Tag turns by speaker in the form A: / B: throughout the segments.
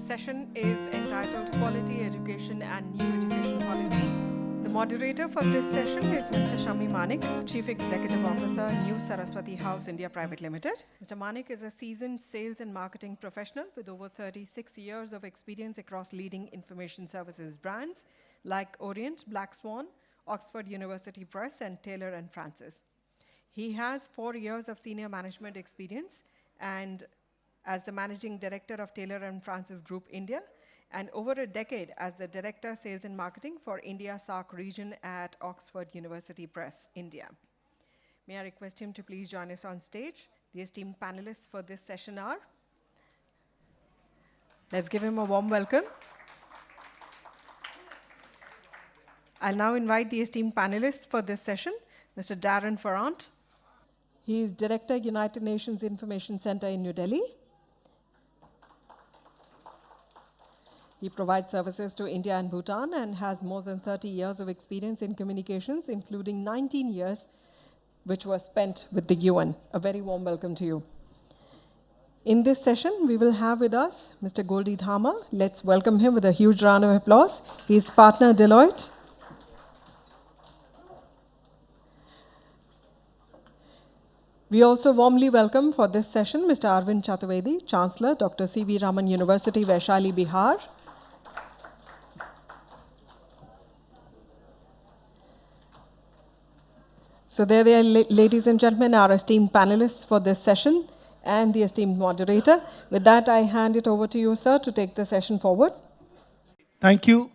A: session is entitled Quality Education and New Education Policy. The moderator for this session is Mr. Shami Manik, Chief Executive Officer, New Saraswati House India Private Limited. Mr. Manik is a seasoned sales and marketing professional with over 36 years of experience across leading information services brands like Orient, Black Swan, Oxford University Press, and Taylor & Francis. He has 4 years of senior management experience and as the Managing Director of Taylor & Francis Group India, and over a decade as the Director Sales and Marketing for India SARC region at Oxford University Press, India. May I request him to please join us on stage. The esteemed panelists for this session are, let's give him a warm welcome. I'll now invite the esteemed panelists for this session, Mr. Darren Farrant. He is Director, United Nations Information Center in New Delhi. He provides services to India and Bhutan and has more than 30 years of experience in communications, including 19 years, which was spent with the UN. A very warm welcome to you. In this session, we will have with us Mr. Goldie Dhama. Let's welcome him with a huge round of applause. He's partner Deloitte. We also warmly welcome for this session Mr. Arvind Chaturvedi, Chancellor, Dr. C.V. Raman University, Vaishali, Bihar. So there they are, ladies and gentlemen, our esteemed panelists for this session and the esteemed moderator. With that, I hand it over to you, sir, to take the session forward.
B: Thank you.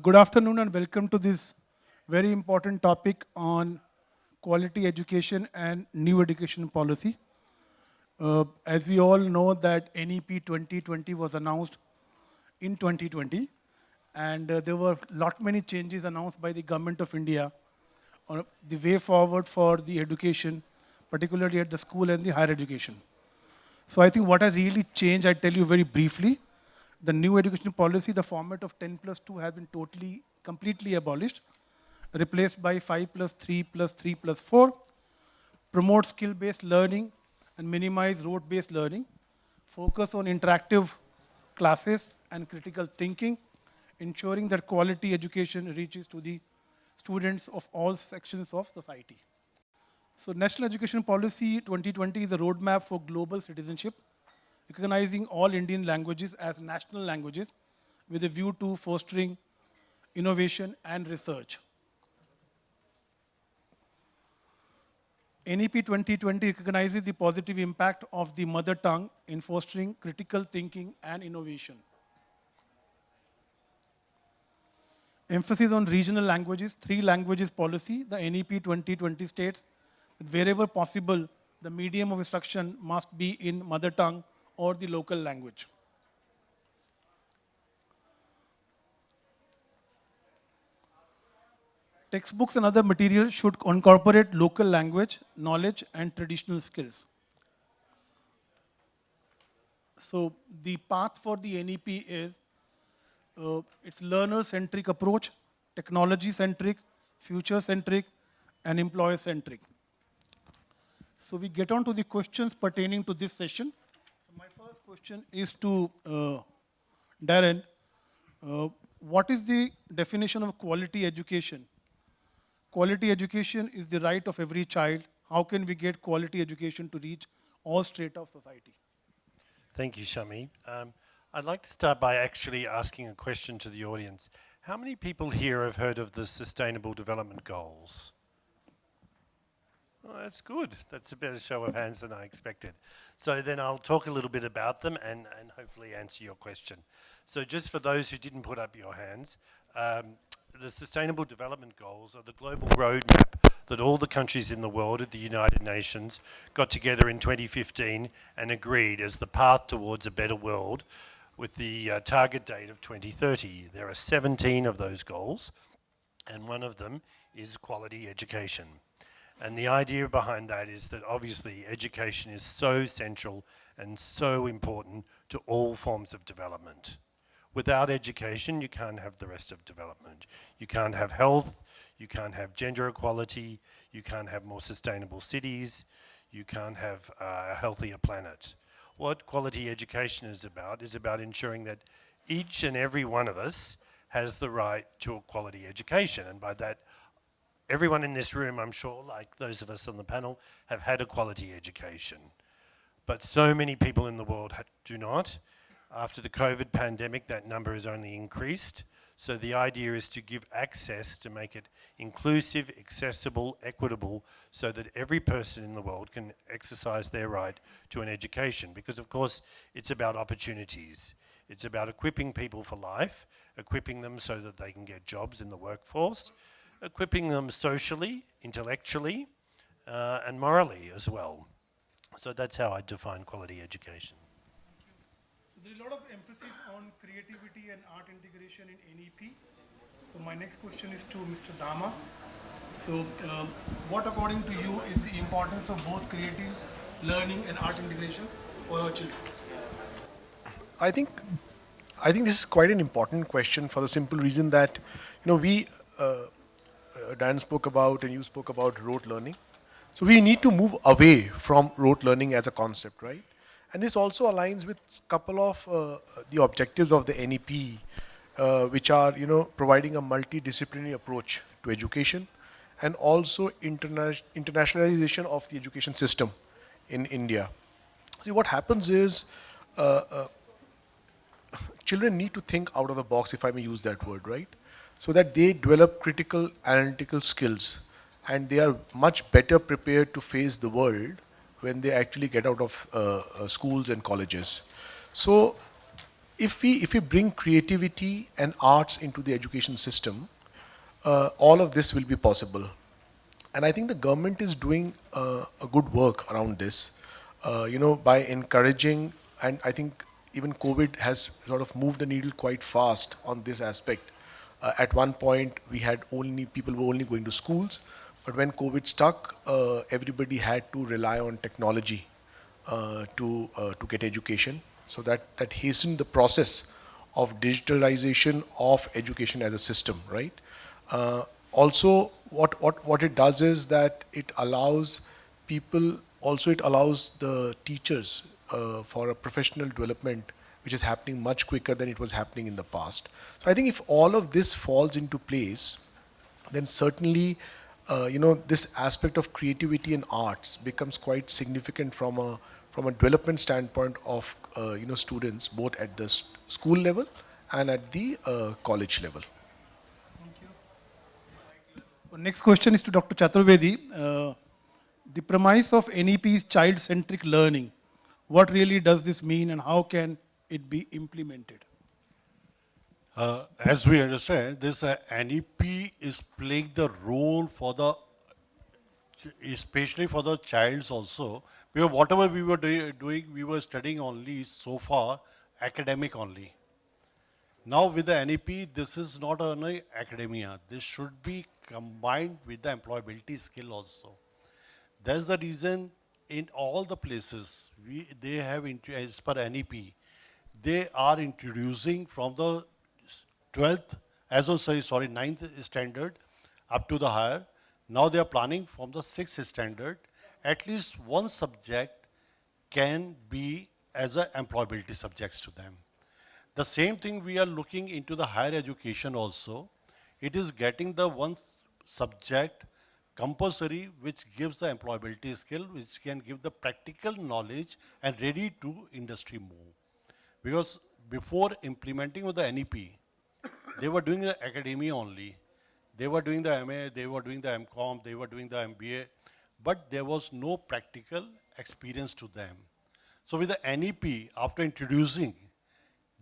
B: Good afternoon and welcome to this very important topic on quality education and new education policy. As we all know that NEP 2020 was announced in 2020 and there were many changes announced by the government of India on the way forward for the education, particularly at the school and the higher education. So I think what has really changed, I tell you very briefly, the new education policy, the format of 10+2 has been completely abolished, replaced by 5+3+3+4, promote skill-based learning and minimize rote-based learning, focus on interactive classes and critical thinking, ensuring that quality education reaches to the students of all sections of society. So National Education Policy 2020 is a roadmap for global citizenship, recognizing all Indian languages as national languages with a view to fostering innovation and research. NEP 2020 recognizes the positive impact of the mother tongue in fostering critical thinking and innovation. Emphasis on regional languages, 3 languages policy. The NEP 2020 states that wherever possible, the medium of instruction must be in mother tongue or the local language. Textbooks and other materials should incorporate local language, knowledge, and traditional skills. So the path for the NEP is it's learner-centric approach, technology-centric, future-centric, and employer-centric. So we get on to the questions pertaining to this session. My first question is to Darren. What is the definition of quality education? Quality education is the right of every child. How can we get quality education to reach all strata of society?
C: Thank you, Shami. I'd like to start by actually asking a question to the audience. How many people here have heard of the Sustainable Development Goals? Oh, that's good. That's a better show of hands than I expected. So then I'll talk a little bit about them and hopefully answer your question. So just for those who didn't put up your hands, the Sustainable Development Goals are the global roadmap that all the countries in the world at the United Nations got together in 2015 and agreed as the path towards a better world with the target date of 2030. There are 17 of those goals, and one of them is quality education. And the idea behind that is that obviously education is so central and so important to all forms of development. Without education, you can't have the rest of development. You can't have health, you can't have gender equality, you can't have more sustainable cities, you can't have a healthier planet. what quality education is about ensuring that each and every one of us has the right to a quality education. And by that, everyone in this room, I'm sure, like those of us on the panel, have had a quality education. But so many people in the world do not. After the COVID pandemic, that number has only increased. So the idea is to give access, to make it inclusive, accessible, equitable, so that every person in the world can exercise their right to an education. Because of course, it's about opportunities. It's about equipping people for life, equipping them so that they can get jobs in the workforce, equipping them socially, intellectually, and morally as well. So that's how I define quality education.
B: So there is a lot of emphasis on creativity and art integration in NEP. So my next question is to Mr. Dama. So what according to you is the importance of both creative learning and art integration for our children?
D: I think this is quite an important question for the simple reason that, we, Dan spoke about and you spoke about rote learning. So we need to move away from rote learning as a concept, right? And this also aligns with a couple of the objectives of the NEP, which are, providing a multidisciplinary approach to education and also internationalization of the education system in India. See, what happens is children need to think out of the box, if I may use that word, right? So that they develop critical analytical skills and they are much better prepared to face the world when they actually get out of schools and colleges. So if we bring creativity and arts into the education system, all of this will be possible. And I think the government is doing a good work around this, by encouraging, and I think even COVID has sort of moved the needle quite fast on this aspect. At one point, people were only going to schools, but when COVID stuck, everybody had to rely on technology to get education. So that hastened the process of digitalization of education as a system, right? Also, what it does is that it allows people, also it allows the teachers for a professional development, which is happening much quicker than it was happening in the past. So I think if all of this falls into place, then certainly, this aspect of creativity and arts becomes quite significant from a development standpoint of, students both at the school level and at the college level.
B: Thank you. Next question is to Dr. Chaturvedi. The premise of NEP is child-centric learning. What really does this mean and how can it be implemented?
E: As we understand, this NEP is playing the role for especially for the childs also, because whatever we were doing, we were studying only so far academic only. Now with the NEP, this is not only academia. This should be combined with the employability skill also. That's the reason in all the places they have, as per NEP, they are introducing from the 9th standard up to the higher. Now they are planning from the 6th standard, at least one subject can be as a employability subjects to them. The same thing we are looking into the higher education also. It is getting the one subject compulsory which gives the employability skill, which can give the practical knowledge and ready to industry move. Because before implementing of the NEP, they were doing the academia only. They were doing the MA, they were doing the MCOM, they were doing the MBA, but there was no practical experience to them. So with the NEP, after introducing,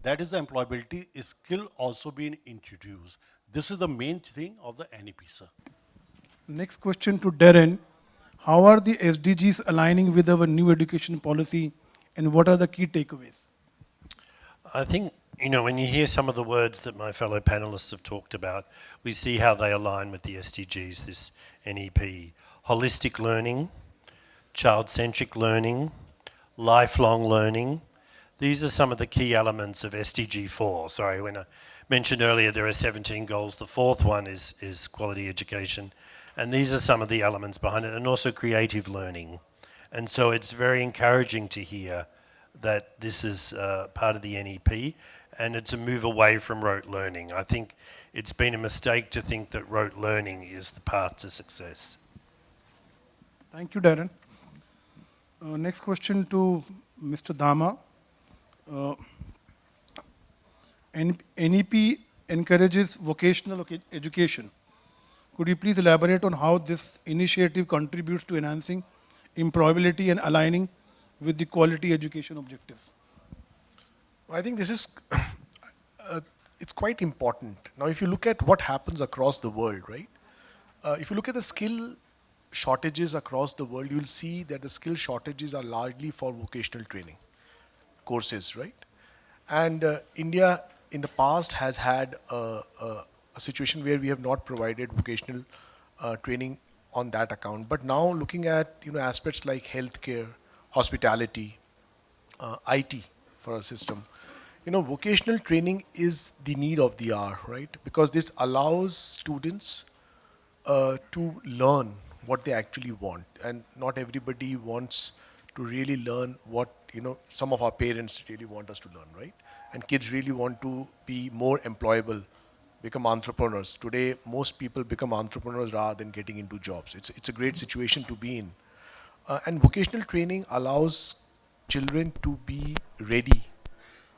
E: that is the employability skill also being introduced. This is the main thing of the NEP, sir.
B: Next question to Darren. How are the SDGs aligning with our new education policy and what are the key takeaways?
C: I think, when you hear some of the words that my fellow panelists have talked about, we see how they align with the SDGs, this NEP. Holistic learning, child-centric learning, lifelong learning. These are some of the key elements of SDG 4. Sorry, when I mentioned earlier there are 17 goals, the fourth one is quality education. And these are some of the elements behind it, and also creative learning. And so it's very encouraging to hear that this is part of the NEP, and it's a move away from rote learning. I think it's been a mistake to think that rote learning is the path to success.
B: Thank you, Darren. Next question to Mr. Dama. NEP encourages vocational education. Could you please elaborate on how this initiative contributes to enhancing employability and aligning with the quality education objectives?
D: I think this is, it's quite important. Now, if you look at what happens across the world, right? If you look at the skill shortages across the world, you will see that the skill shortages are largely for vocational training courses, right? And India in the past has had a situation where we have not provided vocational training on that account. But now looking at aspects like healthcare, hospitality, IT for our system, vocational training is the need of the hour, right? Because this allows students to learn what they actually want, and not everybody wants to really learn what some of our parents really want us to learn, right? And kids really want to be more employable, become entrepreneurs. Today, most people become entrepreneurs rather than getting into jobs. It's a great situation to be in. And vocational training allows children to be ready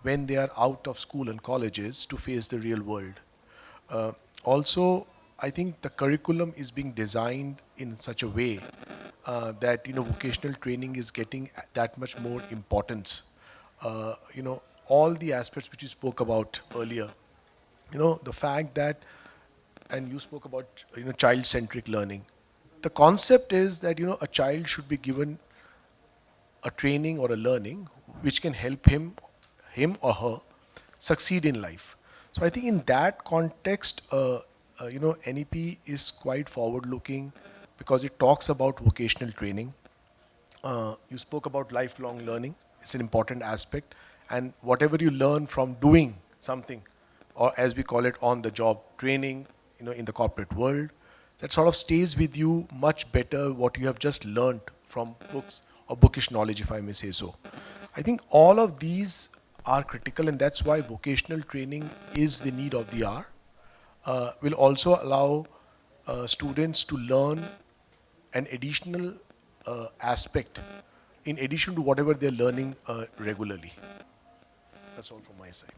D: when they are out of school and colleges to face the real world. Also, I think the curriculum is being designed in such a way that vocational training is getting that much more importance. All the aspects which you spoke about earlier, the fact that, and you spoke about child-centric learning. The concept is that a child should be given a training or a learning which can help him or her succeed in life. So I think in that context, NEP is quite forward-looking because it talks about vocational training. You spoke about lifelong learning. It's an important aspect. And whatever you learn from doing something, or as we call it, on-the-job training, in the corporate world, that sort of stays with you much better what you have just learned from books or bookish knowledge, if I may say so. I think all of these are critical, and that's why vocational training is the need of the hour. Will also allow students to learn an additional aspect in addition to whatever they're learning regularly. That's all from my side.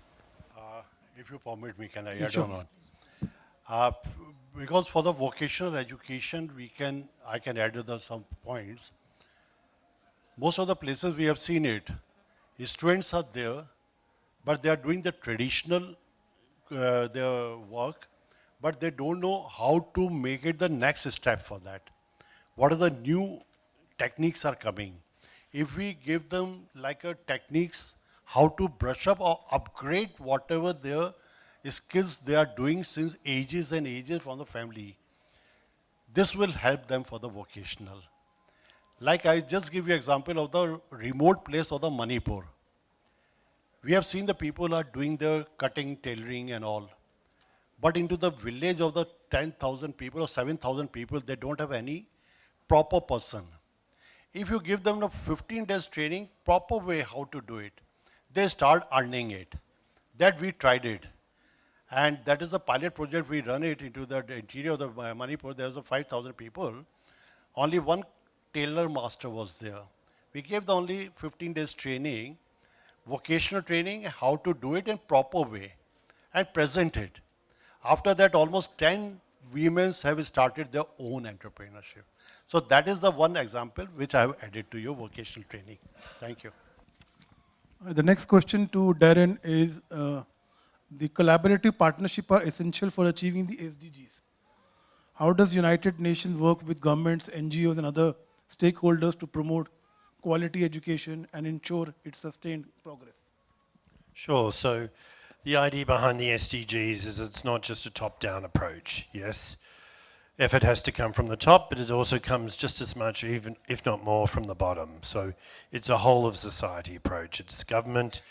E: If you permit me, can I
B: Yeah,
E: add
B: sure.
E: on? Because for the vocational education, I can add some points. Most of the places we have seen it, students are there, but they are doing the traditional their work, but they don't know how to make it the next step for that. What are the new techniques are coming? If we give them like a techniques, how to brush up or upgrade whatever their skills they are doing since ages and ages from the family, this will help them for the vocational. Like I just give you example of the remote place of the Manipur. We have seen the people are doing their cutting, tailoring and all. But into the village of the 10,000 people or 7,000 people, they don't have any proper person. If you give them a 15 days training, proper way how to do it, they start earning it. That we tried it. And that is a pilot project, we run it into the interior of the Manipur. There's a 5,000 people. Only one tailor master was there. We gave the only 15 days training, vocational training, how to do it in proper way and present it. After that, almost 10 women have started their own entrepreneurship. So that is the one example which I have added to your vocational training. Thank you.
B: The next question to Darren is, the collaborative partnership are essential for achieving the SDGs. How does United Nations work with governments, NGOs, and other stakeholders to promote quality education and ensure its sustained progress?
C: Sure. So the idea behind the SDGs is it's not just a top-down approach, yes. Effort has to come from the top, but it also comes just as much, even if not more, from the bottom. So it's a whole of society approach. It's government,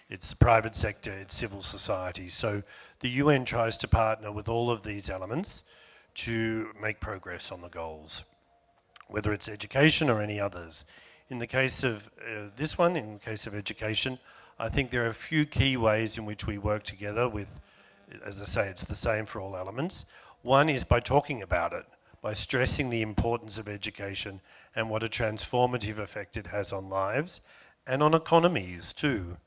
C: it's the private sector, it's civil society. So the UN tries to partner with all of these elements to make progress on the goals, whether it's education or any others. In the case of this one, in the case of education, I think there are a few key ways in which we work together with, as I say, it's the same for all elements. One is by talking about it, by stressing the importance of education and what a transformative effect it has on lives and on economies too.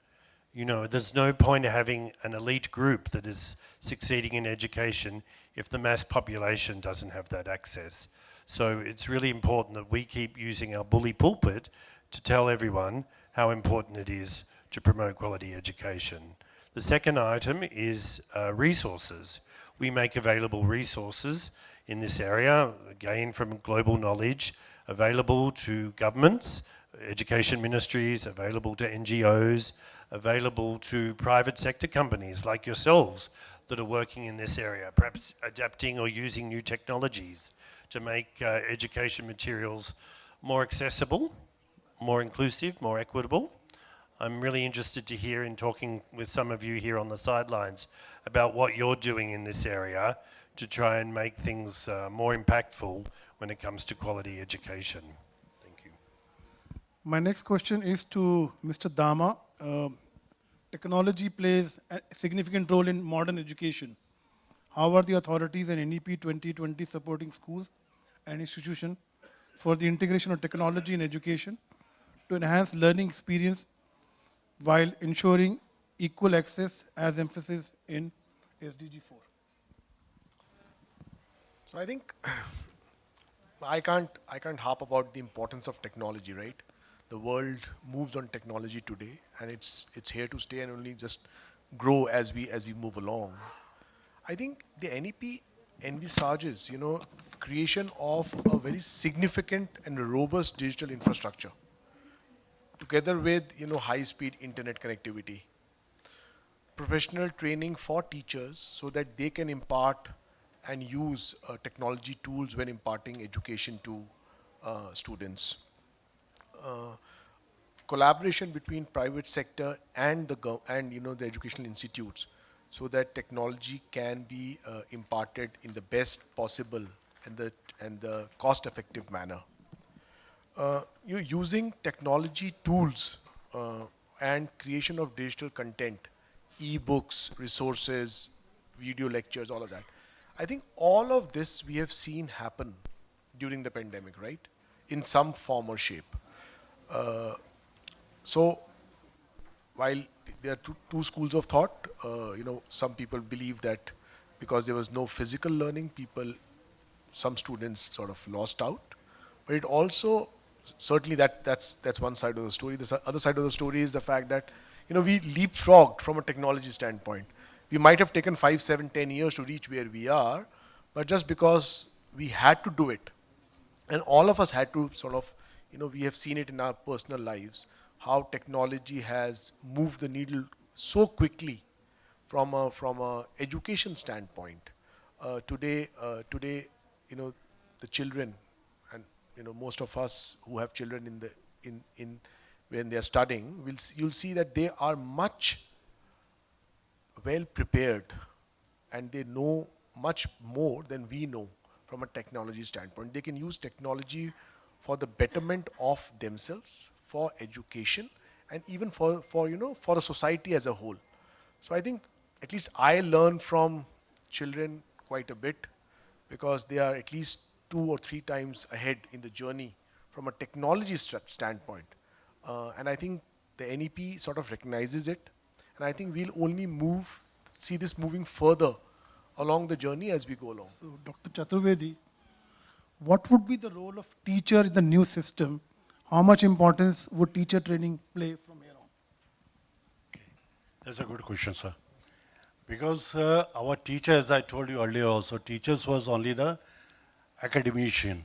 C: You know, there's no point of having an elite group that is succeeding in education if the mass population doesn't have that access. So it's really important that we keep using our bully pulpit to tell everyone how important it is to promote quality education. The second item is resources. We make available resources in this area, gained from global knowledge, available to governments, education ministries, available to NGOs, available to private sector companies like yourselves that are working in this area, perhaps adapting or using new technologies to make education materials more accessible, more inclusive, more equitable. I'm really interested to hear in talking with some of you here on the sidelines about what you're doing in this area to try and make things more impactful when it comes to quality education. Thank you.
B: My next question is to Mr. Dama. Technology plays a significant role in modern education. How are the authorities and NEP 2020 supporting schools and institutions for the integration of technology in education to enhance learning experience while ensuring equal access as emphasis in SDG 4?
D: So I think I can't harp about the importance of technology, right? The world moves on technology today, and it's here to stay and only just grow as we move along. I think the NEP envisages, creation of a very significant and robust digital infrastructure, together with high-speed internet connectivity, professional training for teachers so that they can impart and use technology tools when imparting education to students. Collaboration between private sector and the educational institutes, so that technology can be imparted in the best possible and the cost-effective manner. You're using technology tools and creation of digital content, e-books, resources, video lectures, all of that. I think all of this we have seen happen during the pandemic, right? In some form or shape. So while there are two schools of thought, some people believe that because there was no physical learning, some students sort of lost out. But it also, certainly that's one side of the story. The other side of the story is the fact that, we leapfrogged from a technology standpoint. We might have taken 5, 7, 10 years to reach where we are, but just because we had to do it, and all of us had to sort of, we have seen it in our personal lives, how technology has moved the needle so quickly from a education standpoint. Today, the children, and most of us who have children in when they are studying, you'll see that they are much well prepared, and they know much more than we know from a technology standpoint. They can use technology for the betterment of themselves, for education, and even for a society as a whole. So I think at least I learn from children quite a bit, because they are at least 2 or 3 times ahead in the journey from a technology standpoint. And I think the NEP sort of recognizes it, and I think we'll only see this moving further along the journey as we go along.
B: So, Dr. Chaturvedi, what would be the role of teacher in the new system? How much importance would teacher training play from here on?
E: That's a good question, sir. Because our teacher, as I told you earlier also, teachers was only the academician.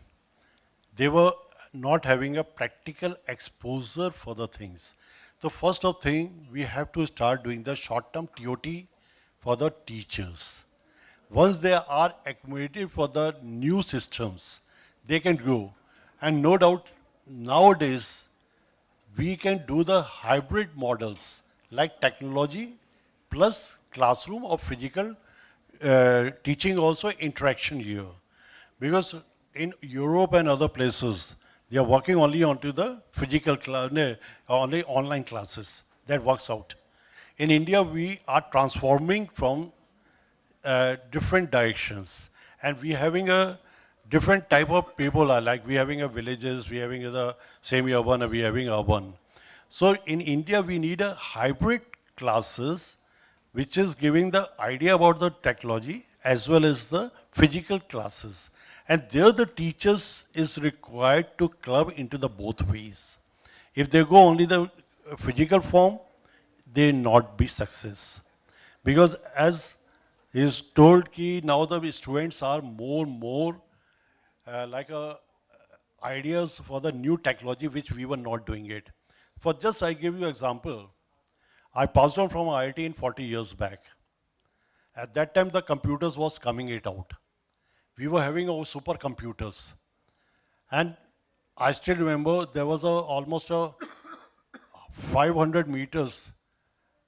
E: They were not having a practical exposure for the things. So first of thing, we have to start doing the short-term TOT for the teachers. Once they are accommodated for the new systems, they can go. And no doubt, nowadays, we can do the hybrid models like technology plus classroom or physical teaching, also interaction here. Because in Europe and other places, They are working only onto the physical class, only online classes. That works out. In India, we are transforming from different directions, and we having a different type of people. Are like we having a villages, we having the semi-urban, and we having urban. So in India, we need a hybrid classes, which is giving the idea about the technology as well as the physical classes. And there the teachers is required to club into the both ways. If they go only the physical form, they not be success. Because as is told ki now the students are more like ideas for the new technology which we were not doing it. For just I give you example, I passed on from IIT in 40 years back. At that time the computers was coming it out. We were having our supercomputers. And I still remember there was almost a 500 meters.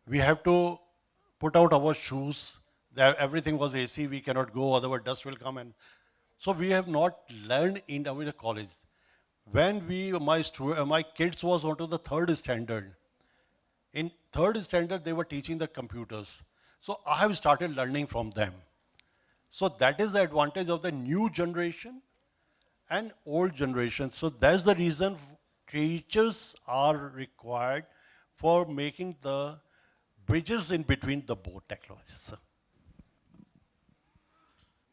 E: We have to put out our shoes. There, everything was AC. We cannot go, otherwise dust will come. And so we have not learned in our college. When my kids was onto the third standard. In third standard, they were teaching the computers. So I have started learning from them. So that is the advantage of the new generation and old generation. So that's the reason teachers are required for making the bridges in between the both technologies. Sir.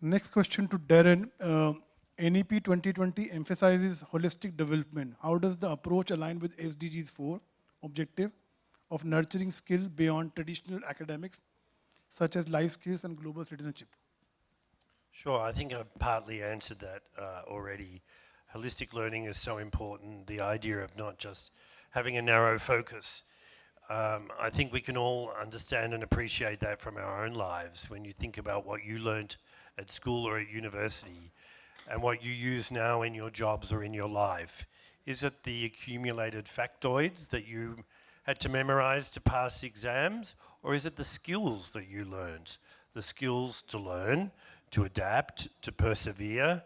B: Next question to Darren. NEP 2020 emphasizes holistic development. How does the approach align with SDG's 4 objective of nurturing skills beyond traditional academics, such as life skills and global citizenship?
C: Sure, I think I've partly answered that already. Holistic learning is so important, the idea of not just having a narrow focus. I think we can all understand and appreciate that from our own lives when you think about what you learnt at school or at university and what you use now in your jobs or in your life. Is it the accumulated factoids that you had to memorize to pass exams, or is it the skills that you learned? The skills to learn, to adapt, to persevere,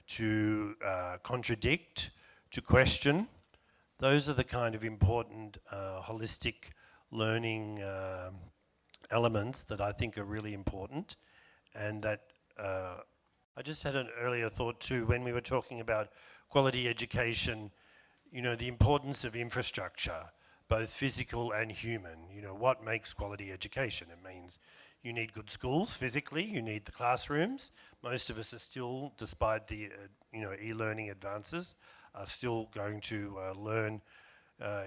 C: to contradict, to question. Those are the kind of important holistic learning elements that I think are really important, and that I just had an earlier thought too when we were talking about quality education, you know, the importance of infrastructure, both physical and human. You know, what makes quality education? It means you need good schools physically, you need the classrooms. Most of us are still, despite the e-learning advances, are still going to learn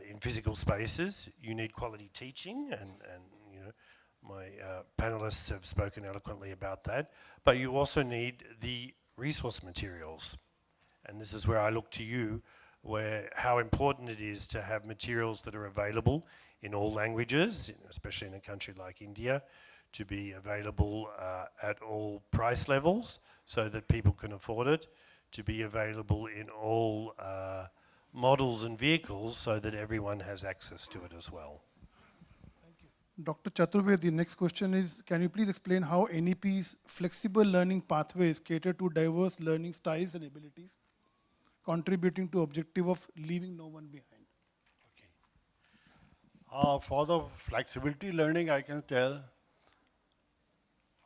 C: in physical spaces. You need quality teaching, and you know, my panelists have spoken eloquently about that. But you also need the resource materials. And this is where I look to you, where how important it is to have materials that are available in all languages, especially in a country like India, to be available at all price levels so that people can afford it, to be available in all models and vehicles so that everyone has access to it as well.
B: Dr. Chaturvedi, the next question is, can you please explain how NEP's flexible learning pathways cater to diverse learning styles and abilities, contributing to objective of leaving no one behind?
E: Okay. For the flexibility learning, I can tell,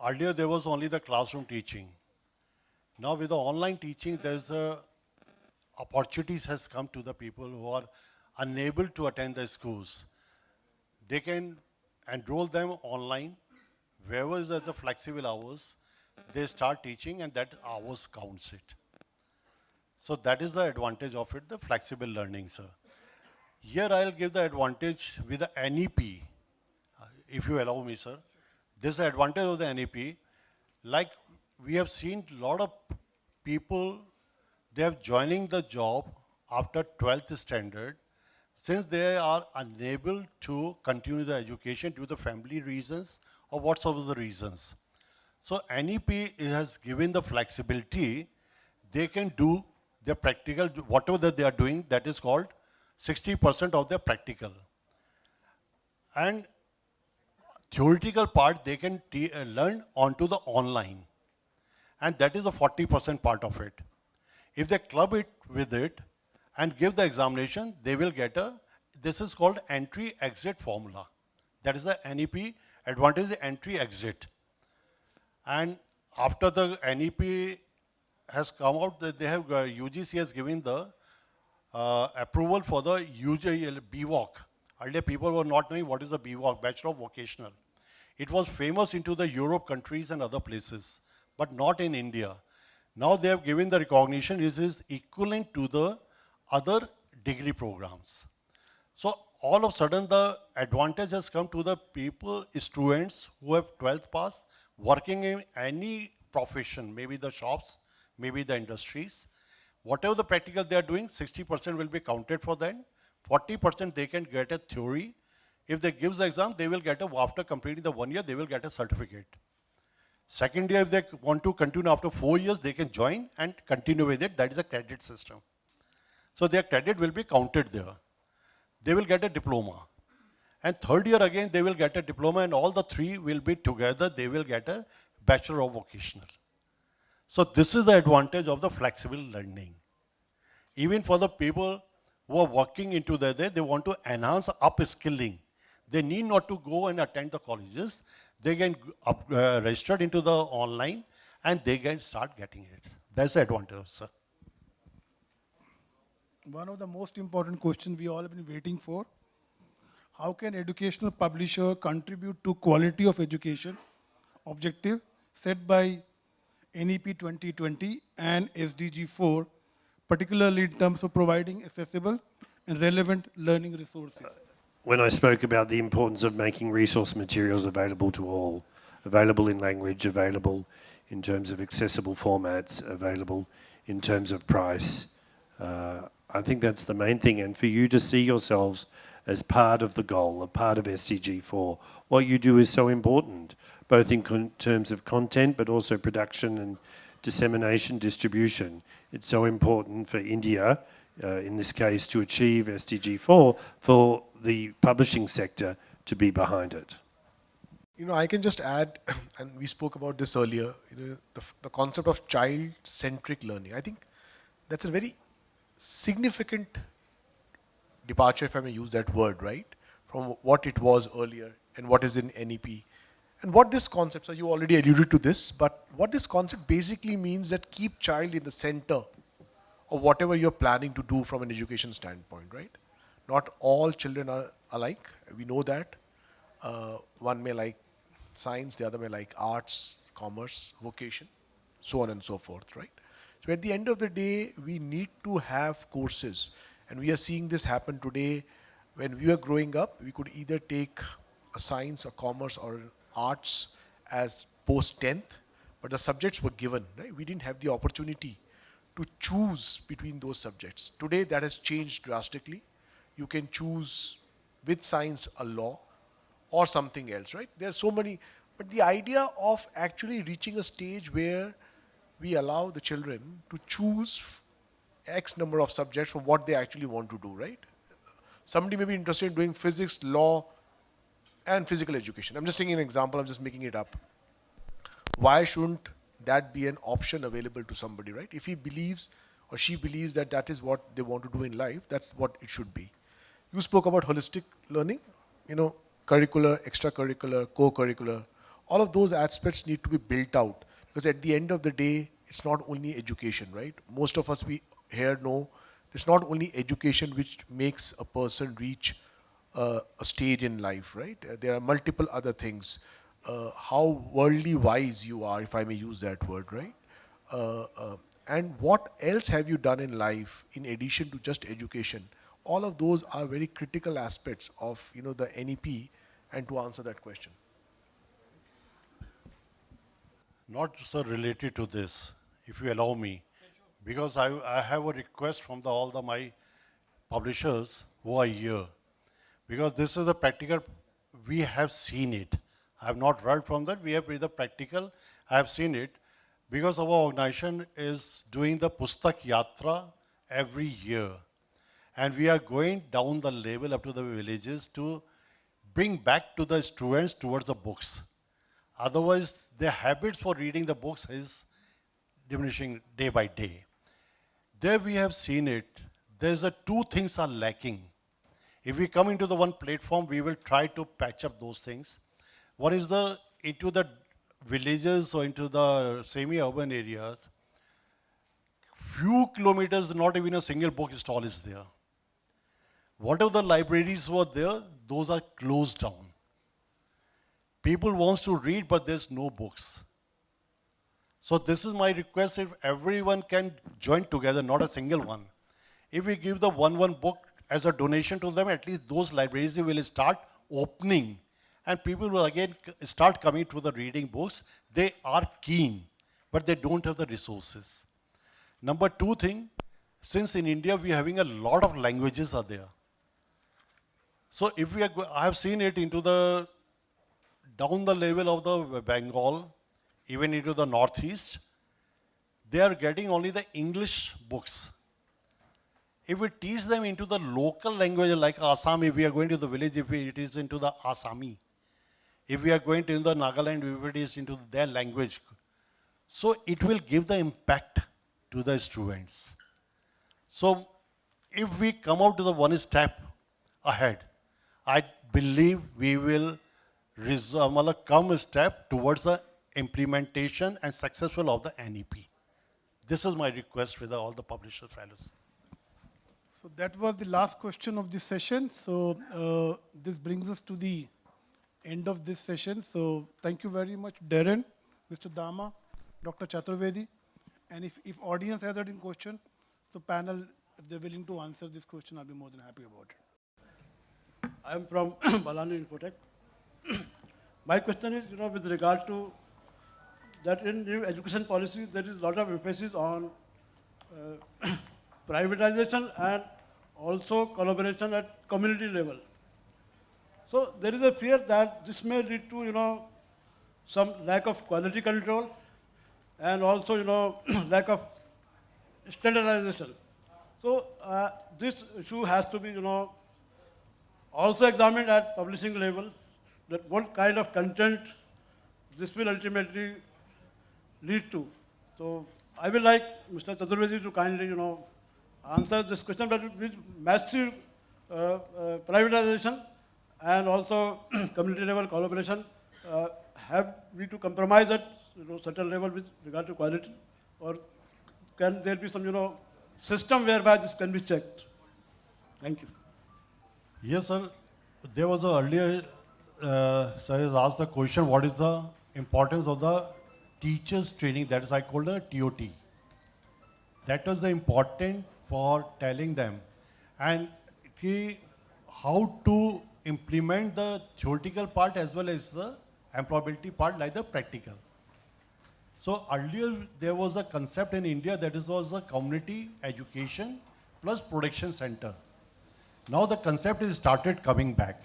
E: earlier there was only the classroom teaching. Now with the online teaching, there's opportunities has come to the people who are unable to attend the schools. They can enroll them online. Wherever there's the flexible hours, they start teaching, and that hours counts it. So that is the advantage of it, the flexible learning, sir. Here I'll give the advantage with the NEP, if you allow me, sir. This is the advantage of the NEP. Like we have seen a lot of people, they are joining the job after 12th standard, since they are unable to continue the education due to family reasons or whatsoever the reasons. So NEP has given the flexibility, they can do their practical, whatever that they are doing, that is called 60% of their practical. And theoretical part, they can learn onto the online. And that is the 40% part of it. If they club it with it, and give the examination, they will get a, this is called entry-exit formula. That is the NEP advantage, entry-exit. And after the NEP has come out, they have, UGC has given the approval for the UGL BVOC. Earlier people were not knowing what is the BVOC, Bachelor of Vocational. It was famous into the Europe countries and other places, but not in India. Now they have given the recognition, it is equivalent to the other degree programs. So all of a sudden the advantage has come to the people, students who have 12th pass, working in any profession, maybe the shops, maybe the industries. Whatever the practical they are doing, 60% will be counted for them. 40% they can get a theory. If they give the exam, they will get a, after completing the 1 year, they will get a certificate. Second year, if they want to continue after 4 years, they can join and continue with it. That is a credit system. So their credit will be counted there. They will get a diploma. And third year again, they will get a diploma, and all the three will be together. They will get a Bachelor of Vocational. So this is the advantage of the flexible learning. Even for the people who are working into the day, they want to enhance upskilling. They need not to go and attend the colleges. They can register into the online and they can start getting it. That's the advantage, sir.
B: One of the most important questions we all have been waiting for: how can educational publisher contribute to quality of education objective set by NEP 2020 and SDG 4, particularly in terms of providing accessible and relevant learning resources?
C: When I spoke about the importance of making resource materials available to all, available in language, available in terms of accessible formats, available in terms of price, I think that's the main thing. And for you to see yourselves as part of the goal, a part of SDG 4, what you do is so important, both in terms of content, but also production and dissemination, distribution. It's so important for India, in this case, to achieve SDG 4, for the publishing sector to be behind it.
D: I can just add, and we spoke about this earlier, the concept of child-centric learning. I think that's a very significant departure, if I may use that word, right, from what it was earlier and what is in NEP. And what this concept, so you already alluded to this, but what this concept basically means that keep child in the center of whatever you're planning to do from an education standpoint, right? Not all children are alike, we know that. One may like science, the other may like arts, commerce, vocation, so on and so forth, right? So at the end of the day, we need to have courses, and we are seeing this happen today. When we were growing up, we could either take a science, a commerce, or an arts as post-10th, but the subjects were given, right? We didn't have the opportunity to choose between those subjects. Today, that has changed drastically. You can choose with science a law or something else, right? There are so many, but the idea of actually reaching a stage where we allow the children to choose X number of subjects from what they actually want to do, right? Somebody may be interested in doing physics, law, and physical education. I'm just taking an example, I'm just making it up. Why shouldn't that be an option available to somebody, right? If he believes or she believes that that is what they want to do in life, that's what it should be. You spoke about holistic learning, curricular, extracurricular, co-curricular. All of those aspects need to be built out, because at the end of the day, it's not only education, right? Most of us here know it's not only education which makes a person reach a stage in life, right? There are multiple other things. How worldly wise you are, if I may use that word, right? And what else have you done in life in addition to just education? All of those are very critical aspects of the NEP, and to answer that question.
E: Not so related to this, if you allow me, because I have a request from all my publishers who are here, because this is a practical, we have seen it. I have not read from that, we have read the practical, I have seen it, because our organization is doing the Pustak Yatra every year. And we are going down the level up to the villages to bring back to the students towards the books. Otherwise, their habits for reading the books is diminishing day by day. There we have seen it, there's a two things are lacking. If we come into the one platform, we will try to patch up those things. One is into the villages or into the semi-urban areas, few kilometers, not even a single book stall is there. Whatever the libraries were there, those are closed down. People wants to read, but there's no books. So this is my request, if everyone can join together, not a single one. If we give the one book as a donation to them, at least those libraries will start opening and people will again start coming to the reading books. They are keen, but they don't have the resources. Number two thing, since in India we are having a lot of languages are there. So if we are, I have seen it into the, down the level of the Bengal, even into the Northeast, they are getting only the English books. If we teach them into the local language like Assam, if we are going to the village, if it is into the Assami, if we are going to the Nagaland, if it is into their language, so it will give the impact to the students. So if we come out to the one step ahead, I believe we will come a step towards the implementation and successful of the NEP. This is my request with all the publisher fellows.
B: So that was the last question of this session. So this brings us to the end of this session. So thank you very much, Darren, Mr. Dama, Dr. Chaturvedi. And if audience has any question, so panel, if they're willing to answer this question, I'll be more than happy about it.
F: I'm from Balani Infotech. My question is, with regard to that in new education policy, there is a lot of emphasis on privatization and also collaboration at community level. So there is a fear that this may lead to, some lack of quality control and also, lack of standardization. So this issue has to be, also examined at publishing level, that what kind of content this will ultimately lead to. So I will like Mr. Chaturvedi to kindly, answer this question, but with massive privatization and also community level collaboration, have we to compromise at certain level with regard to quality, or can there be some system whereby this can be checked? Thank you.
E: Yes, sir. There was a earlier, sir has asked the question, what is the importance of the teachers training, that is I call the TOT. That was the important for telling them and how to implement the theoretical part as well as the employability part like the practical. So earlier there was a concept in India that was a community education plus production center. Now the concept is started coming back.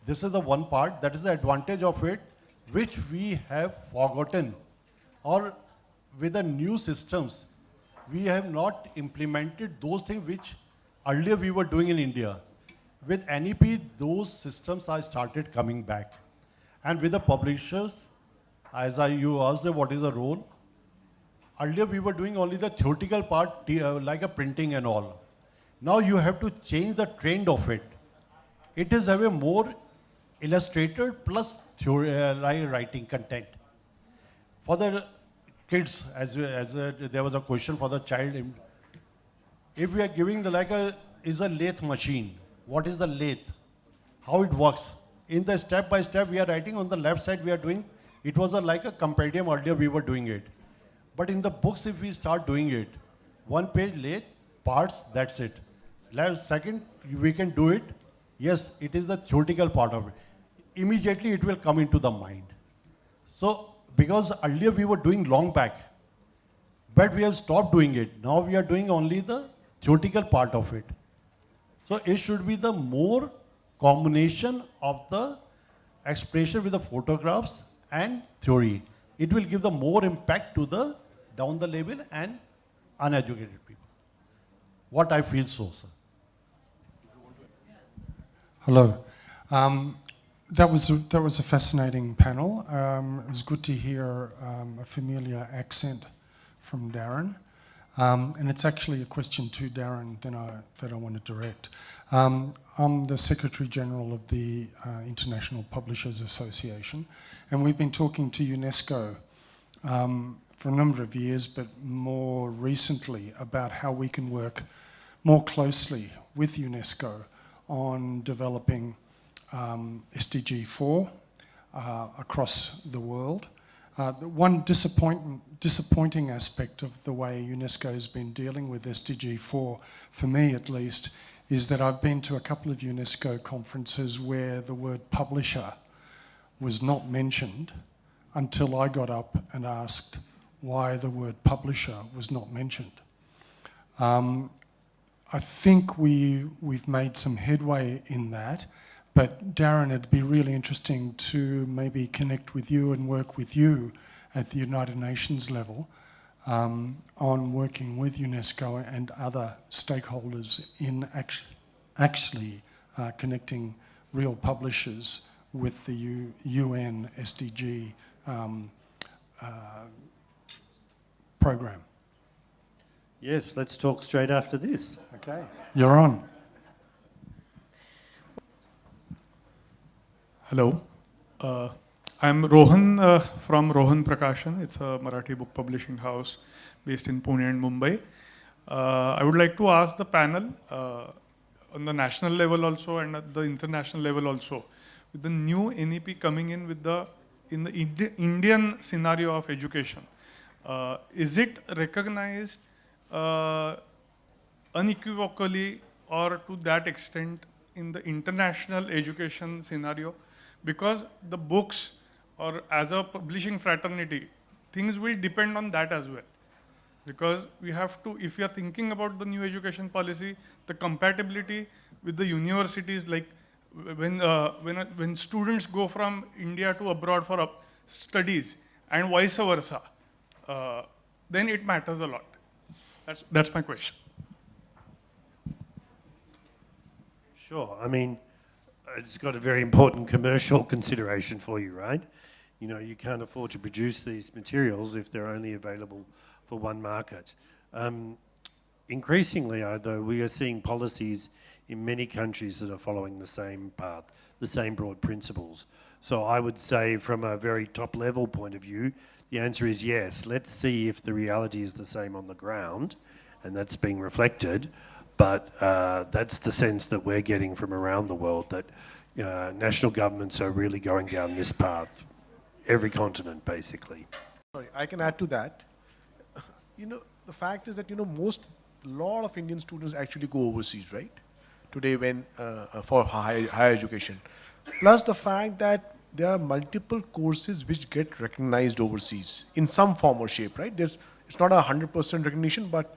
E: This is the one part, that is the advantage of it, which we have forgotten, or with the new systems, we have not implemented those things which earlier we were doing in India. With NEP, those systems are started coming back. And with the publishers, as you asked them what is the role, earlier we were doing only the theoretical part, like a printing and all. Now you have to change the trend of it. It is have a more illustrated plus theory, writing content. For the kids, as there was a question for the child, if we are giving is a lathe machine, what is the lathe? How it works? In the step by step we are writing on the left side we are doing, it was like a compendium earlier we were doing it. But in the books if we start doing it, one page lathe, parts, that's it. Second, we can do it. Yes, it is the theoretical part of it. Immediately it will come into the mind. So, because earlier we were doing long back, but we have stopped doing it. Now we are doing only the theoretical part of it. So it should be the more combination of the expression with the photographs and theory. It will give the more impact to the down the level and uneducated people. What I feel so, sir.
G: Hello. That was a fascinating panel. It was good to hear a familiar accent from Darren. And it's actually a question to Darren that I want to direct. I'm the Secretary General of the International Publishers Association, and we've been talking to UNESCO for a number of years, but more recently about how we can work more closely with UNESCO on developing SDG 4 across the world. The one disappointing aspect of the way UNESCO has been dealing with SDG 4, for me at least, is that I've been to a couple of UNESCO conferences where the word publisher was not mentioned until I got up and asked why the word publisher was not mentioned. I think we've made some headway in that, but Darren, it'd be really interesting to maybe connect with you and work with you at the United Nations level on working with UNESCO and other stakeholders in actually connecting real publishers with the UN SDG program.
C: Yes, let's talk straight after this. Okay.
G: You're on.
H: Hello. I'm Rohan from Rohan Prakashan. It's a Marathi book publishing house based in Pune and Mumbai. I would like to ask the panel on the national level also and at the international level also, with the new NEP coming in with in the Indian scenario of education, is it recognized unequivocally or to that extent in the international education scenario? Because the books, or as a publishing fraternity, things will depend on that as well. Because we have to, if we are thinking about the new education policy, the compatibility with the universities, like when students go from India to abroad for studies and vice versa, then it matters a lot. That's my question.
C: Sure. I mean, it's got a very important commercial consideration for you, right? You know, you can't afford to produce these materials if they're only available for one market. Increasingly, though, we are seeing policies in many countries that are following the same path, the same broad principles. So I would say from a very top level point of view, the answer is yes. Let's see if the reality is the same on the ground, and that's being reflected. But that's the sense that we're getting from around the world, that national governments are really going down this path, every continent basically.
D: Sorry, I can add to that. You know, the fact is that, lot of Indian students actually go overseas, right? Today when, for higher education. Plus the fact that there are multiple courses which get recognized overseas in some form or shape, right? It's not 100% recognition, but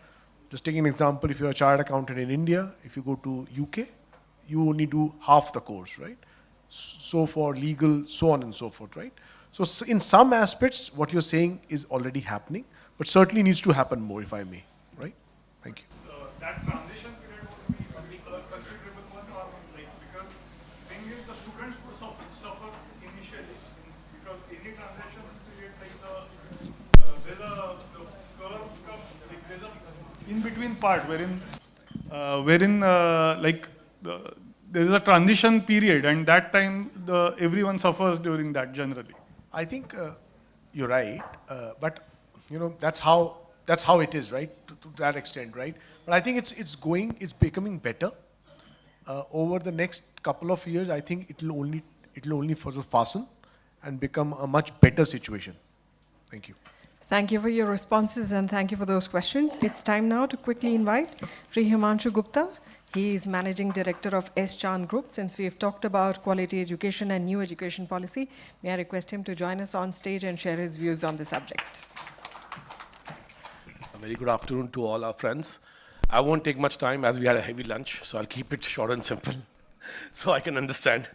D: just taking an example, if you're a chartered accountant in India, if you go to UK, you only do half the course, right? So for legal, so on and so forth, right? So in some aspects, what you're saying is already happening, but certainly needs to happen more, if I may, right? Thank you.
H: That transition period would be a considerable one, or like, because thing is the students would suffer initially, because any transition period, like there's a curve, like there's a in-between part wherein there is a transition period, and that time everyone suffers during that generally.
D: I think you're right, but that's how it is, right? To that extent, right? But I think it's becoming better. Over the next couple of years, I think it'll only further fasten and become a much better situation. Thank you.
A: Thank you for your responses and thank you for those questions. It's time now to quickly invite Sri Himanshu Gupta. He is Managing Director of S. Chand Group. Since we have talked about quality education and new education policy, may I request him to join us on stage and share his views on the subject.
I: A very good afternoon to all our friends. I won't take much time as we had a heavy lunch, so I'll keep it short and simple so I can understand.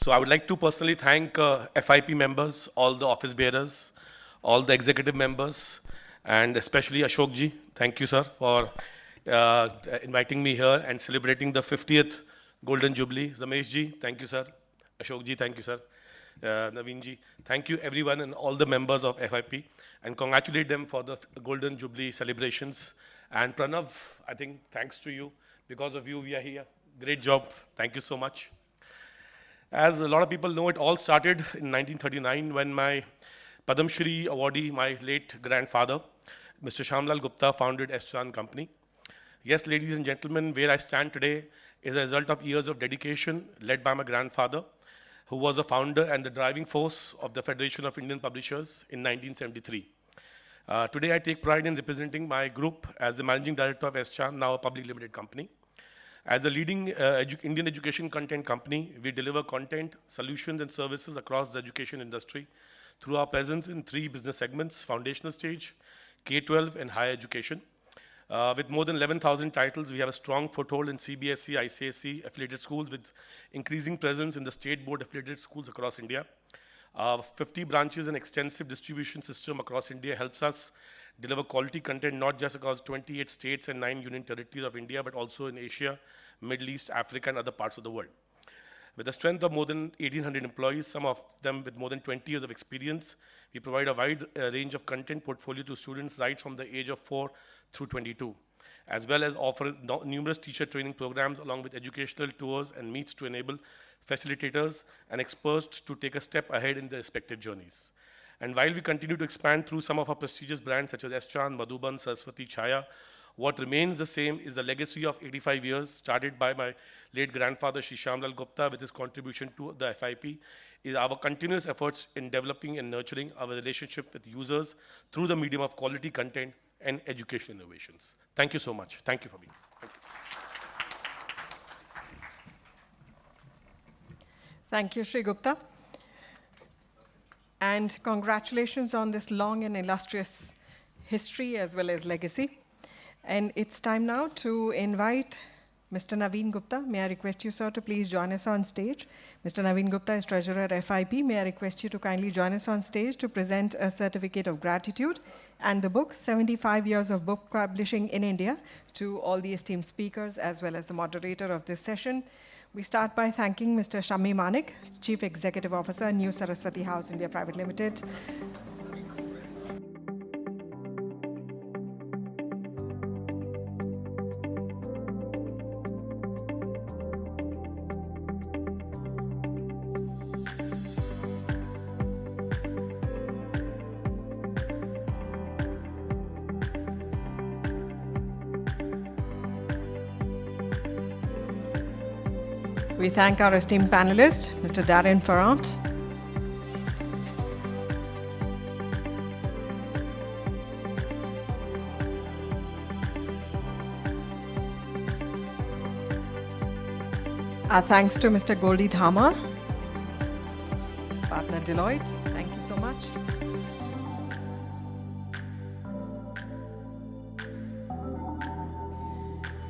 I: So I would like to personally thank FIP members, all the office bearers, all the executive members, and especially Ashok ji. Thank you, sir, for inviting me here and celebrating the 50th Golden Jubilee. Zamesh ji, thank you, sir. Ashok ji, thank you, sir. Naveen ji, thank you everyone and all the members of FIP, and congratulate them for the Golden Jubilee celebrations. And Pranav, I think thanks to you, because of you we are here. Great job, thank you so much. As a lot of people know, it all started in 1939 when my Padam Shri awardee, my late grandfather, Mr. Shamlal Gupta, founded S. Company. Yes, ladies and gentlemen, where I stand today is a result of years of dedication led by my grandfather, who was a founder and the driving force of the Federation of Indian Publishers in 1973. Today, I take pride in representing my group as the managing director of S-Chan, now a public limited company. As a leading Indian education content company, we deliver content, solutions, and services across the education industry through our presence in 3 business segments: foundational stage, K-12, and higher education. With more than 11,000 titles, we have a strong foothold in CBSE, ICSE affiliated schools, with increasing presence in the state board affiliated schools across India. 50 branches and extensive distribution system across India helps us deliver quality content not just across 28 states and 9 union territories of India, but also in Asia, Middle East, Africa, and other parts of the world. With a strength of more than 1,800 employees, some of them with more than 20 years of experience, we provide a wide range of content portfolio to students right from the age of 4 through 22, as well as offer numerous teacher training programs along with educational tours and meets to enable facilitators and experts to take a step ahead in their respective journeys. And while we continue to expand through some of our prestigious brands such as S-Chan, Madhuban, Saraswati, Chaya, what remains the same is the legacy of 85 years started by my late grandfather, Shri Shamlal Gupta, with his contribution to the FIP, is our continuous efforts in developing and nurturing our relationship with users through the medium of quality content and education innovations. Thank you so much. Thank you for being here. Thank you.
A: Thank you, Sri Gupta. And congratulations on this long and illustrious history as well as legacy. And it's time now to invite Mr. Naveen Gupta. May I request you, sir, to please join us on stage. Mr. Naveen Gupta is Treasurer at FIP. May I request you to kindly join us on stage to present a certificate of gratitude and the book, 75 Years of Book Publishing in India, to all the esteemed speakers as well as the moderator of this session. We start by thanking Mr. Shami Manik, Chief Executive Officer, New Saraswati House India Private Limited. We thank our esteemed panelist, Mr. Darren Farrant. Our thanks to Mr. Goldie Dhama, his partner Deloitte. Thank you so much.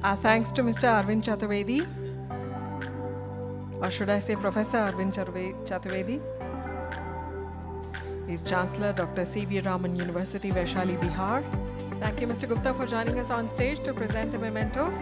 A: Our thanks to Mr. Arvind Chaturvedi, or should I say Professor Arvind Chaturvedi. He's Chancellor, Dr. C.V. Raman University, Vaishali, Bihar. Thank you, Mr. Gupta, for joining us on stage to present the mementos.